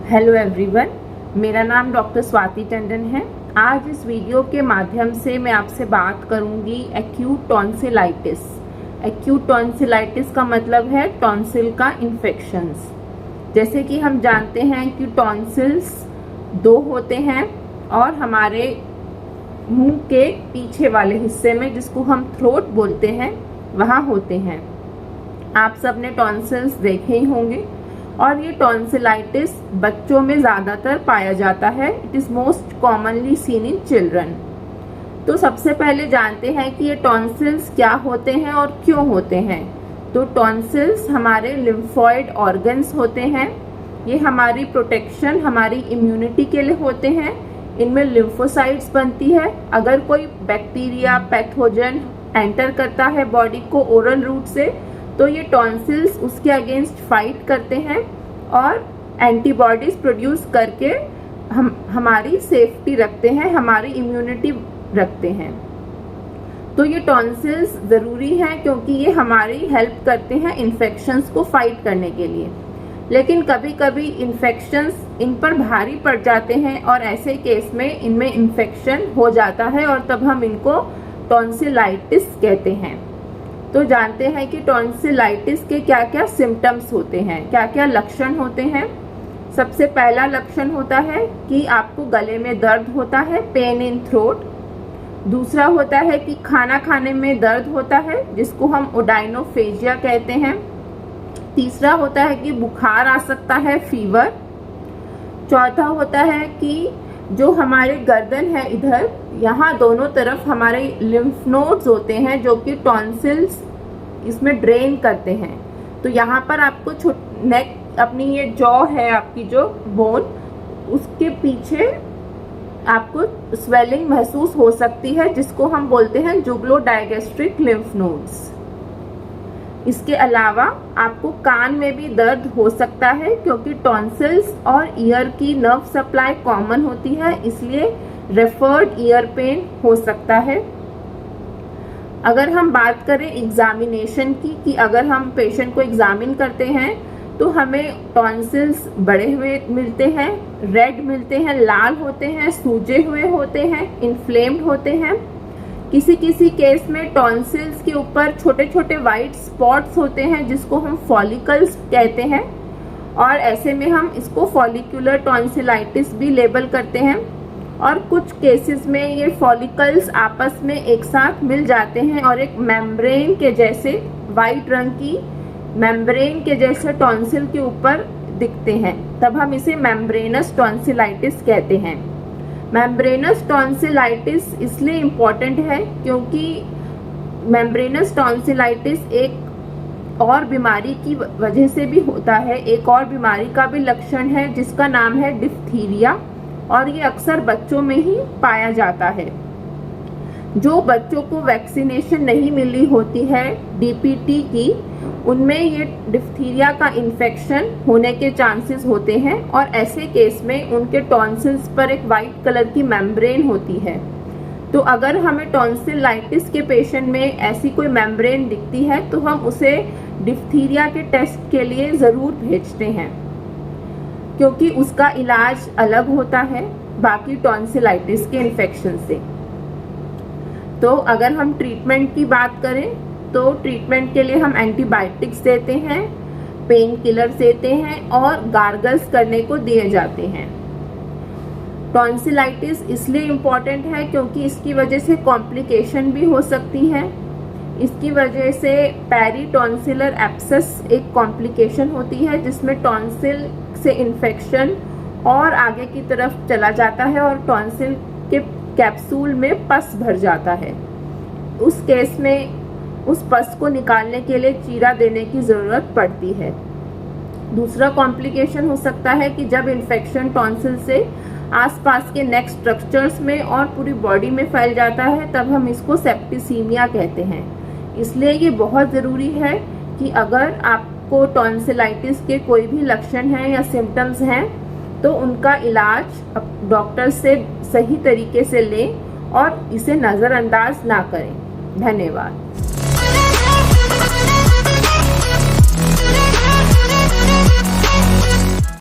Hello everyone, मेरा नाम doctor Swati Tandon है। आज इस वीडियो के माध्यम से मैं आपसे बात करूंगी एक्यूट टॉन्सिलाइटिस। एक्यूट टॉन्सिलाइटिस का मतलब है टॉन्सिल का इन्फेक्शंस। जैसे कि हम जानते हैं कि टॉन्सिल्स दो होते हैं और हमारे मुंह के पीछे वाले हिस्से में, जिसको हम थ्रोट बोलते हैं, वहाँ होते हैं। आप सब ने टॉन्सिल्स देखे ही होंगे और ये टॉन्सिलाइटिस बच्चों में ज़्यादातर पाया जाता है। It is most commonly seen in children. तो सबसे पहले जानते हैं कि ये टॉन्सिल्स क्या होते हैं और क्यों होते हैं। तो टॉन्सिल्स हमारे लिम्फॉइड ऑर्गन्स होते हैं। ये हमारी प्रोटेक्शन, हमारी इम्यूनिटी के लिए होते हैं। इनमें लिम्फोसाइट्स बनती है। अगर कोई बैक्टीरिया, पैथोजन एंटर करता है बॉडी को ओरल रूट से, तो ये टॉन्सिल्स उसके अगेंस्ट फाइट करते हैं और एंटीबॉडीज प्रोड्यूस करके हमारी सेफ्टी रखते हैं, हमारी इम्यूनिटी रखते हैं। तो ये टॉन्सिल्स ज़रूरी हैं क्योंकि ये हमारी हेल्प करते हैं इन्फेक्शंस को फाइट करने के लिए। लेकिन कभी कभी इन्फेक्शंस इन पर भारी पड़ जाते हैं और ऐसे केस में इनमें इन्फेक्शन हो जाता है और तब हम इनको टॉन्सिलाइटिस कहते हैं। तो जानते हैं कि टॉन्सिलाइटिस के क्या क्या सिम्टम्स होते हैं, क्या क्या लक्षण होते हैं। सबसे पहला लक्षण होता है कि आपको गले में दर्द होता है, पेन इन थ्रोट। दूसरा होता है कि खाना खाने में दर्द होता है, जिसको हम ओडाइनोफेजिया कहते हैं। तीसरा होता है कि बुखार आ सकता है, फीवर। चौथा होता है कि जो हमारे गर्दन है इधर, यहाँ दोनों तरफ हमारे लिम्फ नोड्स होते हैं जो कि टॉन्सिल्स इसमें ड्रेन करते हैं। तो यहाँ पर आपको नेक, अपनी ये जॉ है आपकी जो बोन, उसके पीछे आपको स्वेलिंग महसूस हो सकती है, जिसको हम बोलते हैं जुगलोडाइगेस्ट्रिक लिम्फ नोड्स। इसके अलावा आपको कान में भी दर्द हो सकता है क्योंकि टॉन्सिल्स और ईयर की नर्व सप्लाई कॉमन होती है, इसलिए रेफर्ड ईयर पेन हो सकता है। अगर हम बात करें एग्जामिनेशन की, कि अगर हम पेशेंट को एग्जामिन करते हैं तो हमें टॉन्सिल्स बड़े हुए मिलते हैं, रेड मिलते हैं, लाल होते हैं, सूजे हुए होते हैं, इन्फ्लेम्ड होते हैं। किसी किसी केस में टॉन्सिल्स के ऊपर छोटे छोटे वाइट स्पॉट्स होते हैं, जिसको हम फॉलिकल्स कहते हैं, और ऐसे में हम इसको फॉलिकुलर टॉन्सिलाइटिस भी लेबल करते हैं। और कुछ केसेस में ये फॉलिकल्स आपस में एक साथ मिल जाते हैं और एक मेम्ब्रेन के जैसे, वाइट रंग की मेम्ब्रेन के जैसे टॉन्सिल के ऊपर दिखते हैं, तब हम इसे मेम्ब्रेनस टॉन्सिलाइटिस कहते हैं। मेम्ब्रेनस टॉन्सिलाइटिस इसलिए इम्पॉर्टेंट है क्योंकि मेम्ब्रेनस टॉन्सिलाइटिस एक और बीमारी की वजह से भी होता है। एक और बीमारी का भी लक्षण है जिसका नाम है डिप्थीरिया, और ये अक्सर बच्चों में ही पाया जाता है। जो बच्चों को वैक्सीनेशन नहीं मिली होती है डीपीटी की, उनमें ये डिप्थीरिया का इन्फेक्शन होने के चांसेस होते हैं और ऐसे केस में उनके टॉन्सिल्स पर एक वाइट कलर की मेम्ब्रेन होती है। तो अगर हमें टॉन्सिलाइटिस के पेशेंट में ऐसी कोई मेम्ब्रेन दिखती है तो हम उसे डिप्थीरिया के टेस्ट के लिए ज़रूर भेजते हैं, क्योंकि उसका इलाज अलग होता है बाकी टॉन्सिलाइटिस के इन्फेक्शन से। तो अगर हम ट्रीटमेंट की बात करें तो ट्रीटमेंट के लिए हम एंटीबायोटिक्स देते हैं, पेन किलर्स देते हैं और गार्गल्स करने को दिए जाते हैं। टॉन्सिलाइटिस इसलिए इम्पॉर्टेंट है क्योंकि इसकी वजह से कॉम्प्लिकेशन भी हो सकती हैं। इसकी वजह से पेरीटॉन्सिलर एब्सेस एक कॉम्प्लिकेशन होती है, जिसमें टॉन्सिल से इन्फेक्शन और आगे की तरफ चला जाता है और टॉन्सिल के कैप्सूल में पस भर जाता है। उस केस में उस पस को निकालने के लिए चीरा देने की ज़रूरत पड़ती है। दूसरा कॉम्प्लिकेशन हो सकता है कि जब इन्फेक्शन टॉन्सिल से आसपास के नेक स्ट्रक्चर्स में और पूरी बॉडी में फैल जाता है, तब हम इसको सेप्टिसीमिया कहते हैं। इसलिए ये बहुत ज़रूरी है कि अगर आपको टॉन्सिलाइटिस के कोई भी लक्षण हैं या सिम्टम्स हैं तो उनका इलाज डॉक्टर से सही तरीके से लें और इसे नज़रअंदाज ना करें। धन्यवाद।